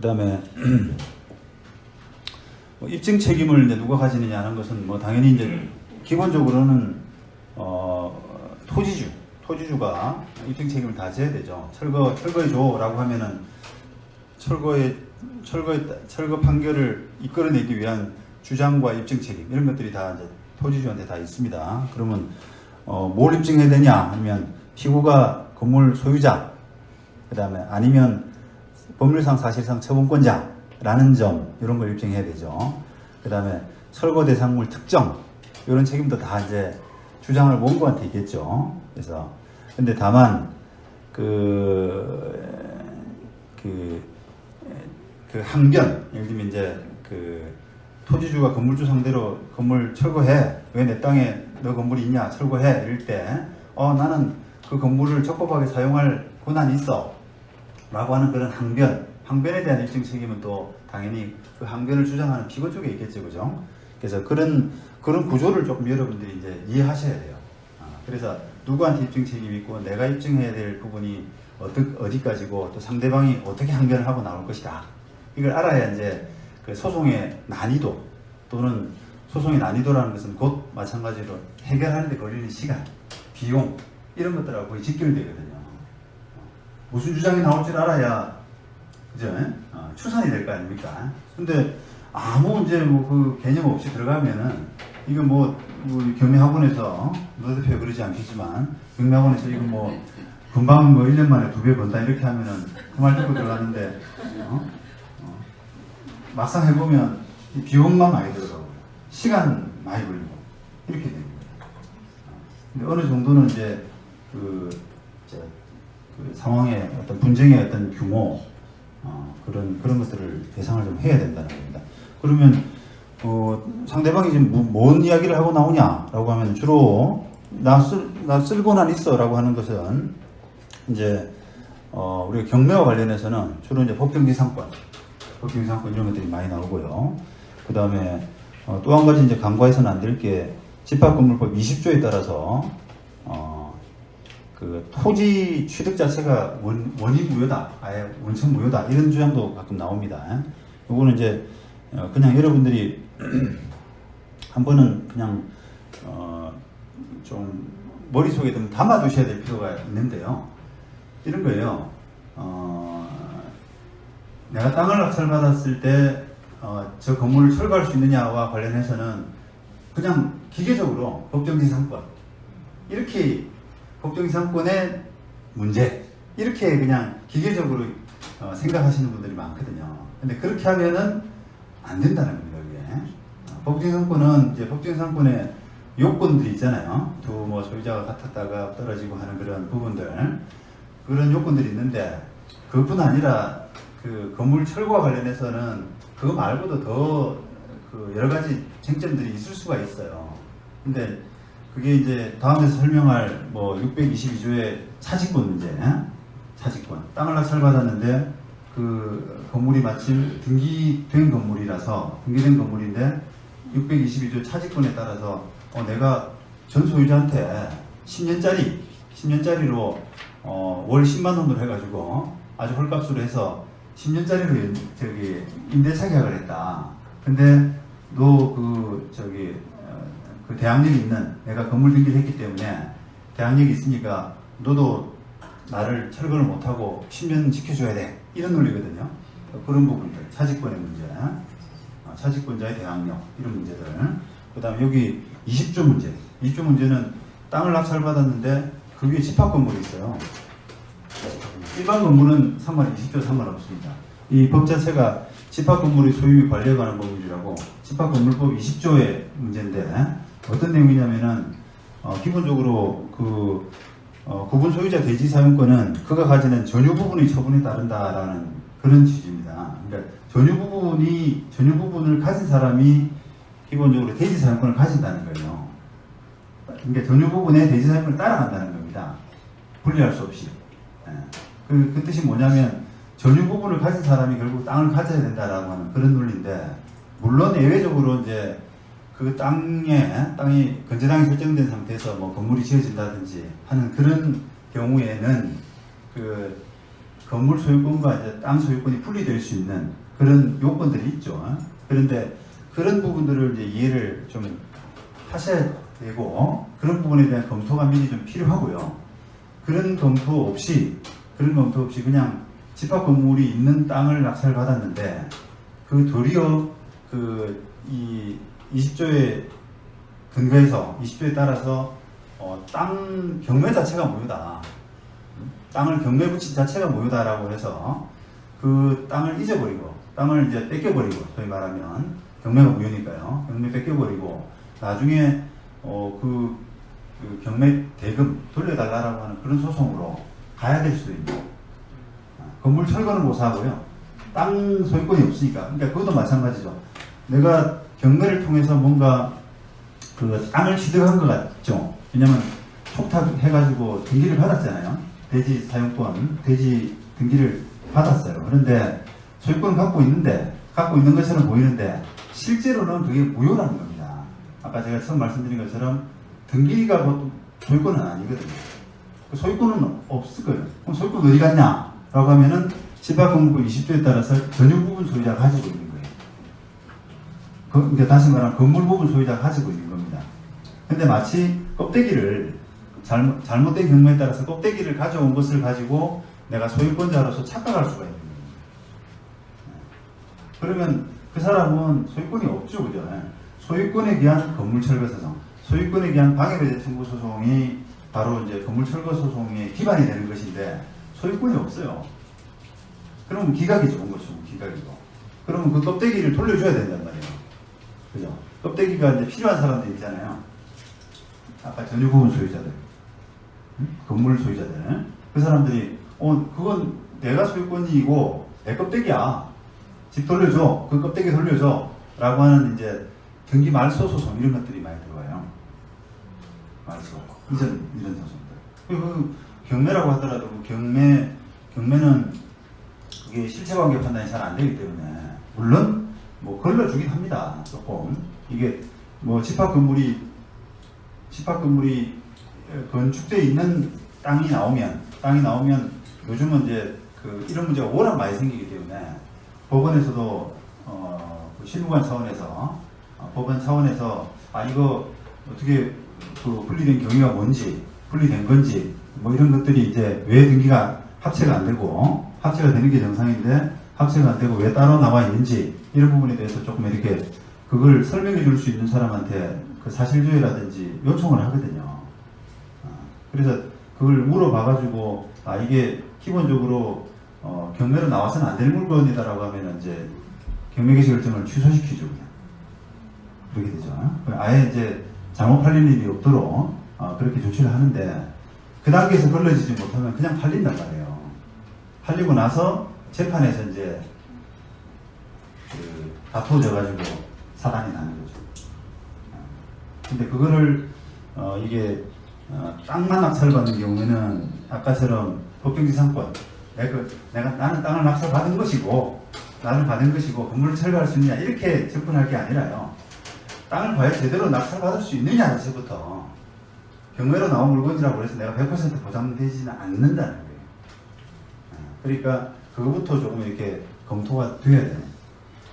그다음에 뭐 입증 책임을 이제 누가 가지느냐 하는 것은 뭐 당연히 이제 기본적으로는 토지주가 입증 책임을 다 져야 되죠. 철거해줘라고 하면은 철거 판결을 이끌어내기 위한 주장과 입증 책임 이런 것들이 다 이제 토지주한테 다 있습니다. 그러면 뭘 입증해야 되냐 하면 피고가 건물 소유자, 그 다음에 아니면 법률상 사실상 처분권자라는 점 이런 걸 입증해야 되죠. 그 다음에 철거 대상물 특정 이런 책임도 다 이제 주장을 원고한테 있겠죠. 그래서 근데 다만 그 항변, 예를 들면 이제 토지주가 건물주 상대로 건물 철거해, 왜 내 땅에 너 건물이 있냐, 철거해 이럴 때 나는 그 건물을 적법하게 사용할 권한이 있어 라고 하는 그런 항변에 대한 입증 책임은 또 당연히 그 항변을 주장하는 피고 쪽에 있겠죠, 그죠? 그래서 그런 구조를 조금 여러분들이 이제 이해하셔야 돼요. 그래서 누구한테 입증 책임이 있고 내가 입증해야 될 부분이 어디까지고 또 상대방이 어떻게 항변을 하고 나올 것이다. 이걸 알아야 이제 그 소송의 난이도 또는 소송의 난이도라는 것은 곧 마찬가지로 해결하는 데 걸리는 시간, 비용 이런 것들하고 거의 직결되거든요. 무슨 주장이 나올 줄 알아야 그죠? 추산이 될 거 아닙니까? 근데 아무 이제 뭐 그 개념 없이 들어가면은 이거 뭐 경매학원에서 너 대표 그러지 않겠지만 경매학원에서 이거 뭐 금방 뭐 1년 만에 2배 번다 이렇게 하면은 그 말 듣고 들어갔는데 막상 해보면 비용만 많이 들어가고 시간 많이 걸리고 이렇게 됩니다. 근데 어느 정도는 이제 그 상황의 어떤 분쟁의 어떤 규모 그런 것들을 계상을 좀 해야 된다는 겁니다. 그러면 상대방이 지금 뭔 이야기를 하고 나오냐라고 하면 주로 나 쓸 권한 있어라고 하는 것은 이제 우리가 경매와 관련해서는 주로 이제 법정지상권 이런 것들이 많이 나오고요. 그 다음에 또 한 가지 이제 간과해서는 안 될 게 집합건물법 20조에 따라서 그 토지 취득 자체가 원인 무효다, 아예 원천 무효다 이런 주장도 가끔 나옵니다. 이거는 이제 그냥 여러분들이 한 번은 그냥 좀 머릿속에 좀 담아두셔야 될 필요가 있는데요. 이런 거예요. 내가 땅을 낙찰받았을 때 저 건물을 철거할 수 있느냐와 관련해서는 그냥 기계적으로 법정지상권 이렇게 법정지상권의 문제 이렇게 그냥 기계적으로 생각하시는 분들이 많거든요. 근데 그렇게 하면은 안 된다는 겁니다. 이게 법정지상권은 이제 법정지상권의 요건들이 있잖아요. 두 뭐 소유자가 같았다가 떨어지고 하는 그런 부분들 그런 요건들이 있는데 그뿐 아니라 그 건물 철거와 관련해서는 그거 말고도 더 그 여러 가지 쟁점들이 있을 수가 있어요. 근데 그게 이제 다음에서 설명할 뭐 622조의 차직권 문제, 차직권. 땅을 낙찰받았는데 그 건물이 마침 등기된 건물인데 622조 차직권에 따라서 내가 전 소유자한테 10년짜리로 월 10만 원으로 해가지고 아주 헐값으로 해서 10년짜리로 임대차 계약을 했다. 근데 너 그 대항력이 있는 내가 건물 등기를 했기 때문에 대항력이 있으니까 너도 나를 철거를 못하고 10년 지켜줘야 돼. 이런 논리거든요. 그런 부분들, 차직권의 문제, 차직권자의 대항력 이런 문제들. 그 다음에 여기 20조 문제. 20조 문제는 땅을 낙찰받았는데 그 위에 집합 건물이 있어요. 일반 건물은 20조 상관없습니다. 이 법 자체가 집합 건물의 소유 및 관리에 관한 법률이라고 집합 건물법 20조의 문제인데 어떤 내용이냐면은 기본적으로 그 구분 소유자 대지 사용권은 그가 가지는 전유 부분의 처분에 따른다라는 그런 취지입니다. 그러니까 전유 부분을 가진 사람이 기본적으로 대지 사용권을 가진다는 거예요. 그러니까 전유 부분에 대지 사용권을 따라간다는 겁니다. 분리할 수 없이. 그 뜻이 뭐냐면 전유 부분을 가진 사람이 결국 땅을 가져야 된다라고 하는 그런 논리인데, 물론 예외적으로 이제 그 땅이 건재당이 설정된 상태에서 뭐 건물이 지어진다든지 하는 그런 경우에는 그 건물 소유권과 이제 땅 소유권이 분리될 수 있는 그런 요건들이 있죠. 그런데 그런 부분들을 이제 이해를 좀 하셔야 되고, 그런 부분에 대한 검토가 미리 좀 필요하고요. 그런 검토 없이 그냥 집합 건물이 있는 땅을 낙찰받았는데, 그 도리어 이 20조에 근거해서 20조에 따라서 땅 경매 자체가 무효다. 땅을 경매 붙인 자체가 무효다라고 해서 그 땅을 잊어버리고, 땅을 이제 뺏겨버리고, 소위 말하면 경매가 무효니까요. 경매 뺏겨버리고 나중에 그 경매 대금 돌려달라고 하는 그런 소송으로 가야 될 수도 있고, 건물 철거는 고사하고요. 땅 소유권이 없으니까. 그러니까 그것도 마찬가지죠. 내가 경매를 통해서 뭔가 그 땅을 취득한 것 같죠. 왜냐면 촉탁해가지고 등기를 받았잖아요. 대지 사용권, 대지 등기를 받았어요. 그런데 소유권을 갖고 있는 것처럼 보이는데 실제로는 그게 무효라는 겁니다. 아까 제가 처음 말씀드린 것처럼 등기가 보통 소유권은 아니거든요. 그 소유권은 없을 거예요. 그럼 소유권 어디 갔냐? 라고 하면은 집합건물 20조에 따라서 전유 부분 소유자가 가지고 있는 거예요. 그러니까 다시 말하면 건물 부분 소유자가 가지고 있는 겁니다. 근데 마치 껍데기를 잘못된 경우에 따라서 껍데기를 가져온 것을 가지고 내가 소유권자로서 착각할 수가 있는 거예요. 그러면 그 사람은 소유권이 없죠, 그죠? 소유권에 대한 건물 철거 소송, 소유권에 대한 방해배제 청구 소송이 바로 이제 건물 철거 소송의 기반이 되는 것인데 소유권이 없어요. 그러면 기각이죠, 원고치고 기각이고. 그러면 그 껍데기를 돌려줘야 된단 말이에요. 그죠? 껍데기가 이제 필요한 사람들 있잖아요. 아까 전유 부분 소유자들, 건물 소유자들, 그 사람들이 그건 내가 소유권이고 내 껍데기야. 집 돌려줘. 그 껍데기 돌려줘. 라고 하는 이제 등기 말소 소송 이런 것들이 많이 들어와요. 말소. 이런 소송들. 그 경매라고 하더라도 경매는 그게 실체관계 판단이 잘 안 되기 때문에 물론 뭐 걸러주긴 합니다. 조금 이게 뭐 집합 건물이 건축되어 있는 땅이 나오면 요즘은 이제 이런 문제가 워낙 많이 생기기 때문에 법원에서도 실무관 차원에서 법원 차원에서 이거 어떻게 분리된 경위가 뭔지, 분리된 건지 뭐 이런 것들이 이제 왜 등기가 합체가 안 되고, 합체가 되는 게 정상인데 합체가 안 되고 왜 따로 나와 있는지 이런 부분에 대해서 조금 이렇게 그걸 설명해 줄 수 있는 사람한테 그 사실조회라든지 요청을 하거든요. 그래서 그걸 물어봐가지고 이게 기본적으로 경매로 나와서는 안 될 물건이다라고 하면 이제 경매 개시 결정을 취소시키죠, 그냥. 그렇게 되죠. 아예 이제 잘못 팔리는 일이 없도록 그렇게 조치를 하는데 그 단계에서 걸러지지 못하면 그냥 팔린단 말이에요. 팔리고 나서 재판에서 이제 다투어져가지고 사단이 나는 거죠. 근데 그거를 이게 땅만 낙찰받는 경우에는 아까처럼 법정지상권, 나는 땅을 낙찰받은 것이고 나는 받은 것이고 건물을 철거할 수 있느냐 이렇게 접근할 게 아니라요. 땅을 과연 제대로 낙찰받을 수 있느냐 자체부터 경매로 나온 물건이라고 해서 내가 100% 보장되지는 않는다는 거예요. 그러니까 그거부터 조금 이렇게 검토가 돼야 돼요.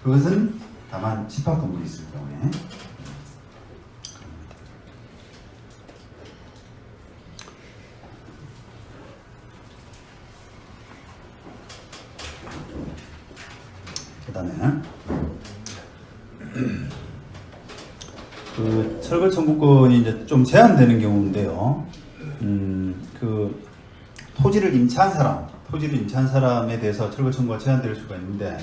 그것은 다만 집합 건물이 있을 경우에. 그 다음에 그 철거 청구권이 이제 좀 제한되는 경우인데요. 그 토지를 임차한 사람에 대해서 철거 청구가 제한될 수가 있는데,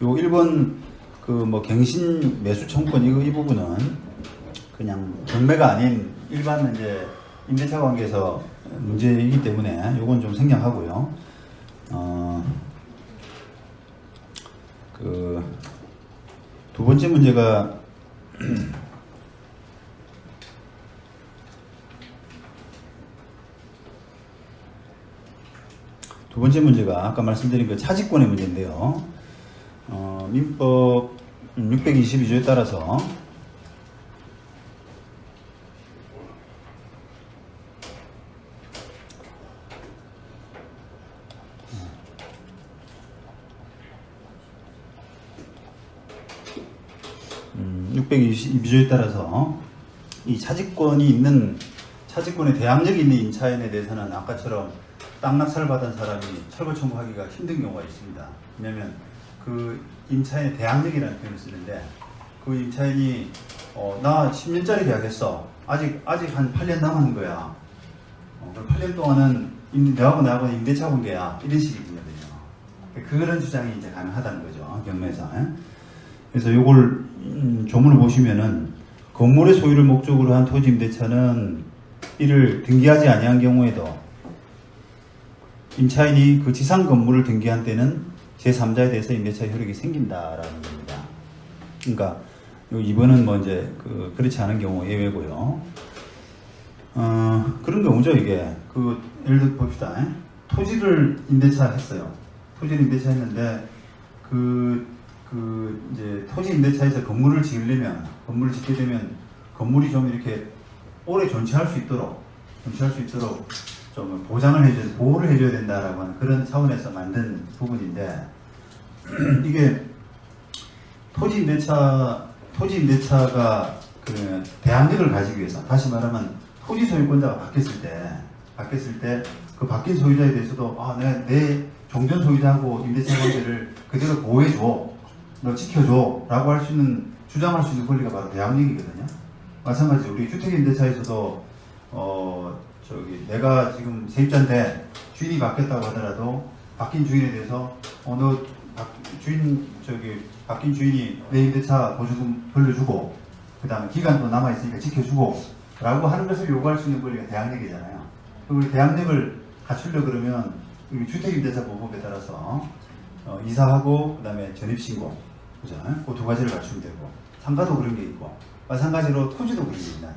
요 일본 그 뭐 갱신 매수 청구권 이 부분은 그냥 경매가 아닌 일반 이제 임대차 관계에서 문제이기 때문에 요건 좀 생략하고요. 그 두 번째 문제가 두 번째 문제가 아까 말씀드린 그 차지권의 문제인데요. 민법 622조에 따라서 622조에 따라서 이 차지권의 대항력이 있는 임차인에 대해서는 아까처럼 땅 낙찰받은 사람이 철거 청구하기가 힘든 경우가 있습니다. 왜냐하면 그 임차인의 대항력이라는 표현을 쓰는데 그 임차인이 나 10년짜리 계약했어. 아직 한 8년 남은 거야. 그럼 8년 동안은 너하고 임대차 관계야. 이런 식이거든요. 그런 주장이 이제 가능하다는 거죠. 경매에서. 그래서 요걸 조문을 보시면은 건물의 소유를 목적으로 한 토지 임대차는 이를 등기하지 아니한 경우에도 임차인이 그 지상 건물을 등기한 때는 제3자에 대해서 임대차 효력이 생긴다라는 겁니다. 그러니까 요 2번은 뭐 이제 그렇지 않은 경우 예외고요. 그런 경우죠, 이게. 예를 들어 봅시다. 토지를 임대차 했어요. 토지를 임대차 했는데, 이제 토지 임대차에서 건물을 짓게 되면 건물이 좀 이렇게 오래 존치할 수 있도록 좀 보호를 해줘야 된다라고 하는 그런 차원에서 만든 부분인데, 이게 토지 임대차가 그 대항력을 가지기 위해서, 다시 말하면 토지 소유권자가 바뀌었을 때 그 바뀐 소유자에 대해서도 내 종전 소유자하고 임대차 관계를 그대로 보호해줘, 너 지켜줘 라고 주장할 수 있는 권리가 바로 대항력이거든요. 마찬가지로 우리 주택임대차에서도 내가 지금 세입자인데 주인이 바뀌었다고 하더라도 바뀐 주인에 대해서 바뀐 주인이 내 임대차 보증금 돌려주고 그 다음에 기간도 남아있으니까 지켜주고 라고 하는 것을 요구할 수 있는 권리가 대항력이잖아요. 그리고 대항력을 갖추려 그러면 주택임대차 보호법에 따라서 이사하고 그 다음에 전입신고, 그죠? 그 두 가지를 갖추면 되고, 상가도 그런 게 있고, 마찬가지로 토지도 그런 게 있다는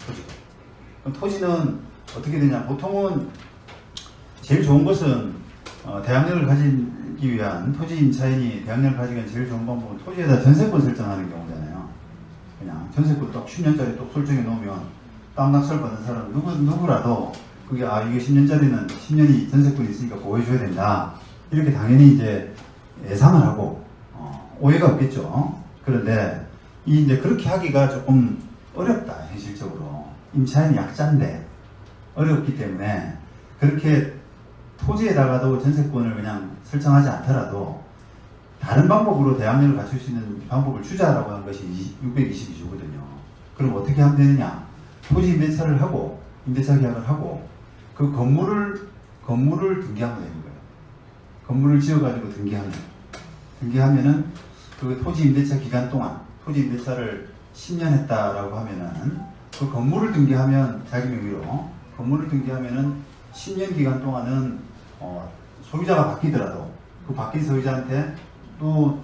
거예요. 토지는 어떻게 되냐? 보통은 제일 좋은 것은 대항력을 가지기 위한 토지 임차인이 대항력을 가지기 위한 제일 좋은 방법은 토지에다 전세권 설정하는 경우잖아요. 그냥 전세권 딱 10년짜리 딱 설정해 놓으면 땅 낙찰 받는 사람 누구라도 그게 이게 10년짜리는 10년이 전세권이 있으니까 보호해줘야 된다. 이렇게 당연히 이제 예상을 하고 오해가 없겠죠. 그런데 이제 그렇게 하기가 조금 어렵다, 현실적으로. 임차인이 약자인데 어렵기 때문에 그렇게 토지에다가도 전세권을 그냥 설정하지 않더라도 다른 방법으로 대항력을 갖출 수 있는 방법을 주자라고 하는 것이 622조거든요. 그럼 어떻게 하면 되느냐? 토지 임대차를 하고 임대차 계약을 하고 그 건물을 등기하면 되는 거예요. 건물을 지어가지고 등기하면은 그 토지 임대차 기간 동안 토지 임대차를 10년 했다라고 하면은 그 건물을 등기하면 자기 명의로 건물을 등기하면은 10년 기간 동안은 소유자가 바뀌더라도 그 바뀐 소유자한테 또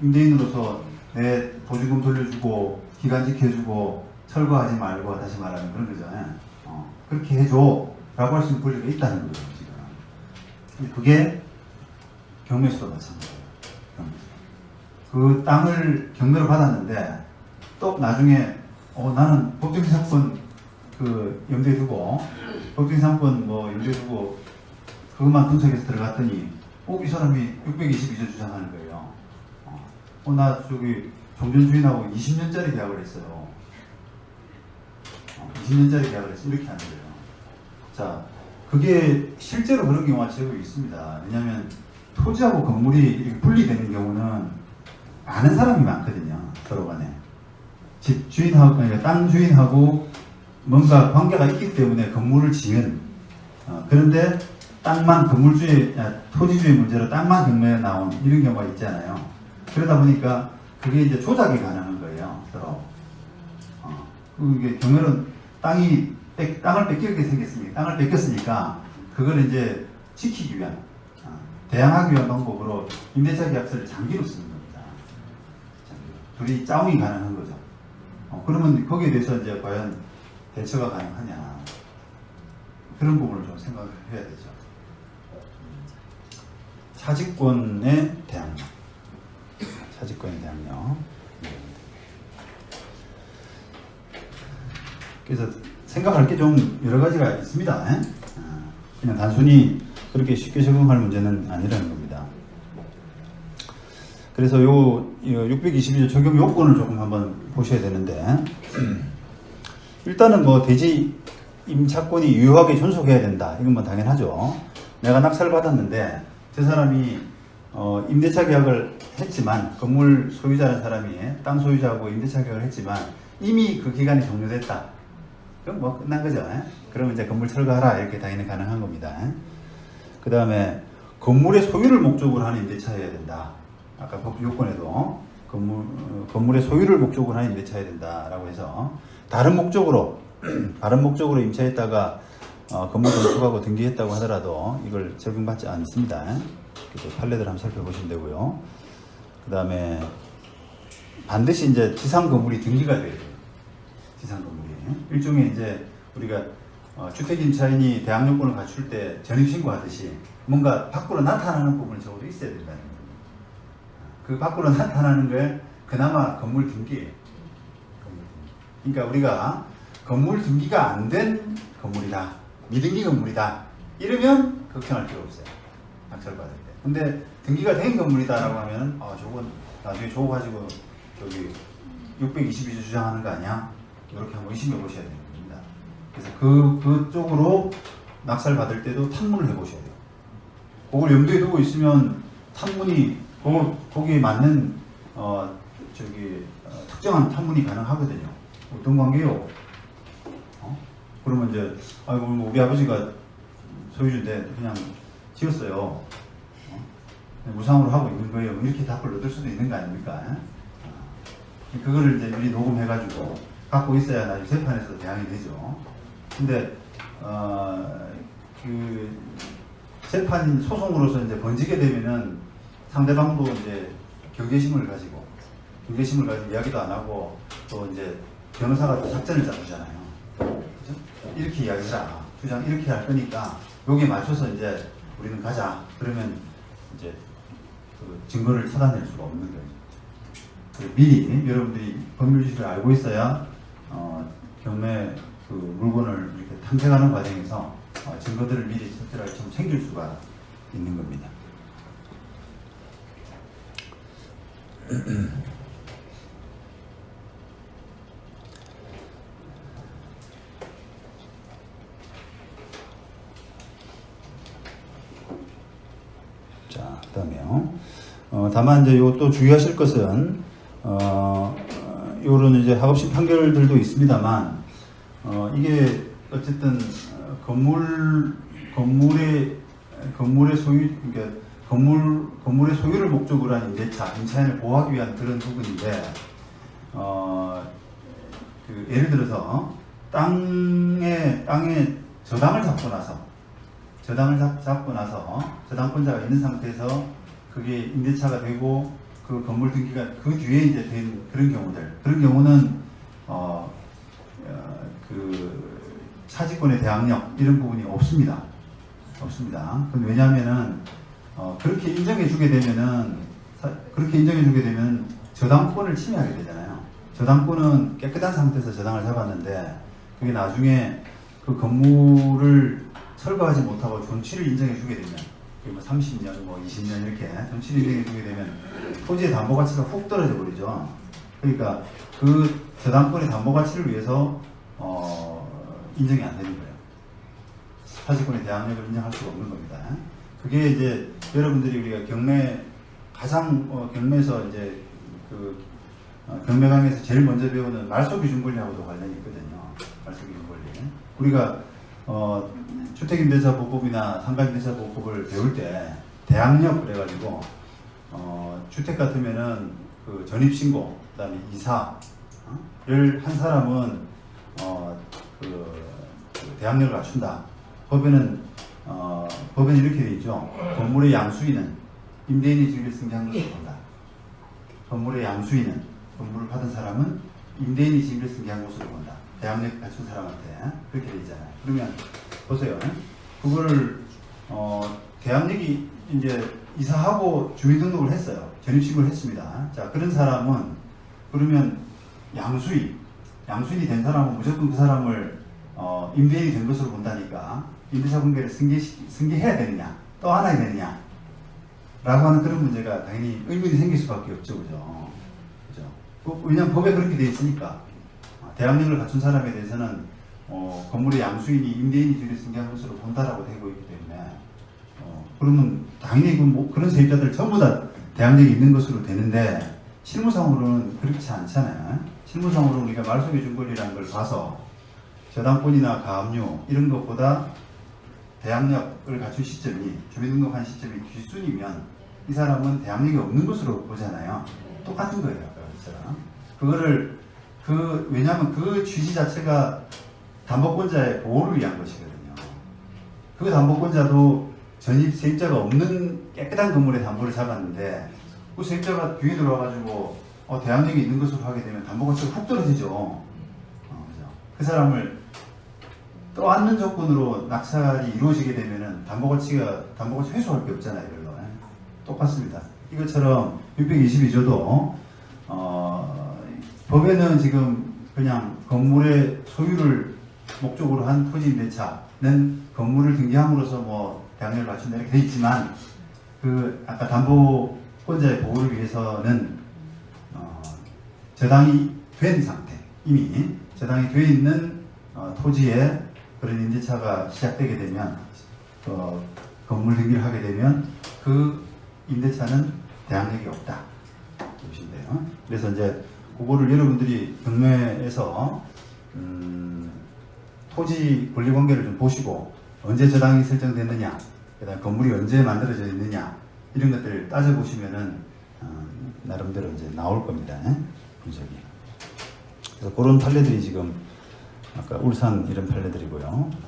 임대인으로서 내 보증금 돌려주고 기간 지켜주고 철거하지 말고, 다시 말하면 그런 거잖아요. 그렇게 해줘 라고 할 수 있는 권리가 있다는 거예요, 지금. 그게 경매에서도 마찬가지예요. 그 땅을 경매로 받았는데 또 나중에 나는 법정상권 염두에 두고 법정상권 염두에 두고 그것만 분석해서 들어갔더니 이 사람이 622조 주장하는 거예요. 나 종전 주인하고 20년짜리 계약을 했어요. 20년짜리 계약을 했어요. 이렇게 하는 거예요. 자, 그게 실제로 그런 경우가 제법 있습니다. 왜냐하면 토지하고 건물이 이렇게 분리되는 경우는 아는 사람이 많거든요. 서로 간에. 집 주인하고, 그러니까 땅 주인하고 뭔가 관계가 있기 때문에 건물을 지은, 그런데 토지주의 문제로 땅만 경매에 나온 이런 경우가 있잖아요. 그러다 보니까 그게 이제 조작이 가능한 거예요. 서로. 이게 경매는 땅을 뺏겼으니까 그걸 이제 지키기 위한, 대항하기 위한 방법으로 임대차 계약서를 장기로 쓰는 겁니다. 둘이 짜움이 가능한 거죠. 그러면 거기에 대해서 이제 과연 대처가 가능하냐, 그런 부분을 좀 생각을 해야 되죠. 차지권의 대항력. 그래서 생각할 게 좀 여러 가지가 있습니다. 그냥 단순히 그렇게 쉽게 적용할 문제는 아니라는 겁니다. 그래서 요 622조 적용 요건을 조금 한번 보셔야 되는데, 일단은 뭐 대지 임차권이 유효하게 존속해야 된다. 이건 뭐 당연하죠. 내가 낙찰을 받았는데 저 사람이 임대차 계약을 했지만, 건물 소유자라는 사람이 땅 소유자하고 임대차 계약을 했지만 이미 그 기간이 종료됐다. 그럼 뭐 끝난 거죠. 그러면 이제 건물 철거하라, 이렇게 당연히 가능한 겁니다. 그 다음에 건물의 소유를 목적으로 하는 임대차여야 된다. 아까 법 요건에도 건물의 소유를 목적으로 하는 임대차여야 된다라고 해서 다른 목적으로 임차했다가 건물 건축하고 등기했다고 하더라도 이걸 적용받지 않습니다. 그래서 판례들 한번 살펴보시면 되고요. 그 다음에 반드시 이제 지상 건물이 등기가 돼야 돼요. 지상 건물이 일종의 이제 우리가 주택 임차인이 대항 요건을 갖출 때 전입 신고하듯이 뭔가 밖으로 나타나는 부분이 적어도 있어야 된다는 거예요. 그 밖으로 나타나는 게 그나마 건물 등기예요. 그러니까 우리가 건물 등기가 안 된 건물이다, 미등기 건물이다, 이러면 걱정할 필요 없어요. 낙찰 받을 때. 근데 등기가 된 건물이다라고 하면 저건 나중에 저거 가지고 저기 622조 주장하는 거 아니야? 이렇게 한번 의심해 보셔야 됩니다. 그래서 그쪽으로 낙찰 받을 때도 탐문을 해 보셔야 돼요. 그걸 염두에 두고 있으면 탐문이 거기에 맞는 특정한 탐문이 가능하거든요. 어떤 관계요? 그러면 이제 우리 아버지가 소유주인데 그냥 지었어요. 무상으로 하고 있는 거예요. 이렇게 답을 얻을 수도 있는 거 아닙니까? 그거를 이제 미리 녹음해가지고 갖고 있어야 나중에 재판에서 대항이 되죠. 근데 그 재판 소송으로서 이제 번지게 되면은 상대방도 이제 경계심을 가지고 이야기도 안 하고 또 이제 변호사가 또 작전을 짜주잖아요. 그죠? 이렇게 이야기해라. 주장 이렇게 할 거니까 여기에 맞춰서 이제 우리는 가자. 그러면 이제 그 증거를 찾아낼 수가 없는 거예요. 미리 여러분들이 법률 지식을 알고 있어야 경매 그 물건을 이렇게 탐색하는 과정에서 증거들을 미리 철저하게 좀 챙길 수가 있는 겁니다. 자, 그다음에요. 다만 이제 또 주의하실 것은 요런 이제 학업식 판결들도 있습니다만 이게 어쨌든 건물의 소유, 그러니까 건물의 소유를 목적으로 한 임차인을 보호하기 위한 그런 부분인데 그 예를 들어서 땅에 저당을 잡고 나서 저당권자가 있는 상태에서 그게 임대차가 되고 그 건물 등기가 그 뒤에 이제 된 그런 경우는 그 차지권의 대항력 이런 부분이 없습니다. 그건 왜냐하면은 그렇게 인정해주게 되면 저당권을 침해하게 되잖아요. 저당권은 깨끗한 상태에서 저당을 잡았는데 그게 나중에 그 건물을 철거하지 못하고 존치를 인정해주게 되면, 뭐 30년, 뭐 20년 이렇게 존치를 인정해주게 되면 토지의 담보 가치가 훅 떨어져 버리죠. 그러니까 그 저당권의 담보 가치를 위해서 인정이 안 되는 거예요. 사실권의 대항력을 인정할 수가 없는 겁니다. 그게 이제 여러분들이 우리가 경매에서 이제 그 경매 강의에서 제일 먼저 배우는 말소기준 권리하고도 관련이 있거든요. 말소기준 권리. 우리가 주택임대차보호법이나 상가임대차보호법을 배울 때 대항력 그래가지고 주택 같으면은 그 전입신고, 그다음에 이사를 한 사람은 그 대항력을 갖춘다. 법에는 이렇게 돼 있죠. 건물의 양수인은 임대인이 증빙 승계한 것으로 본다. 건물의 양수인은, 건물을 받은 사람은 임대인이 증빙 승계한 것으로 본다. 대항력 갖춘 사람한테 그렇게 돼 있잖아요. 그러면 보세요. 그거를 대항력이 이제 이사하고 주민등록을 했어요. 전입신고를 했습니다. 자, 그런 사람은 그러면 양수인이 된 사람은 무조건 그 사람을 임대인이 된 것으로 본다니까 임대차 분계를 승계해야 되느냐, 또 안아야 되느냐 라고 하는 그런 문제가 당연히 의문이 생길 수밖에 없죠. 그죠? 그죠? 왜냐하면 법에 그렇게 되어 있으니까. 대항력을 갖춘 사람에 대해서는 건물의 양수인이 임대인이 들여 승계한 것으로 본다라고 되고 있기 때문에 그러면 당연히 그런 세입자들 전부 다 대항력이 있는 것으로 되는데 실무상으로는 그렇지 않잖아요. 실무상으로 우리가 말소유 준권이라는 걸 봐서 저당권이나 가압류 이런 것보다 대항력을 갖춘 시점이 주민등록한 시점이 뒷순이면 이 사람은 대항력이 없는 것으로 보잖아요. 똑같은 거예요. 그거를 왜냐하면 그 취지 자체가 담보권자의 보호를 위한 것이거든요. 그 담보권자도 전입 세입자가 없는 깨끗한 건물에 담보를 잡았는데 그 세입자가 뒤에 들어와가지고 대항력이 있는 것으로 하게 되면 담보가치가 훅 떨어지죠. 그죠? 그 사람을 떠안는 조건으로 낙찰이 이루어지게 되면은 담보가치 회수할 게 없잖아요. 이걸로. 똑같습니다. 이것처럼 622조도 법에는 지금 그냥 건물의 소유를 목적으로 한 토지 임대차는 건물을 등기함으로써 뭐 대항력을 갖춘다 이렇게 돼 있지만 아까 담보권자의 보호를 위해서는 저당이 된 상태, 이미 저당이 돼 있는 토지에 그런 임대차가 시작되게 되면 건물 등기를 하게 되면 그 임대차는 대항력이 없다 보시면 돼요. 그래서 이제 그거를 여러분들이 경매에서 토지 권리관계를 좀 보시고 언제 저당이 설정됐느냐, 그다음 건물이 언제 만들어져 있느냐 이런 것들을 따져보시면은 나름대로 이제 나올 겁니다. 분석이. 그래서 그런 판례들이 지금 아까 울산 이런 판례들이고요.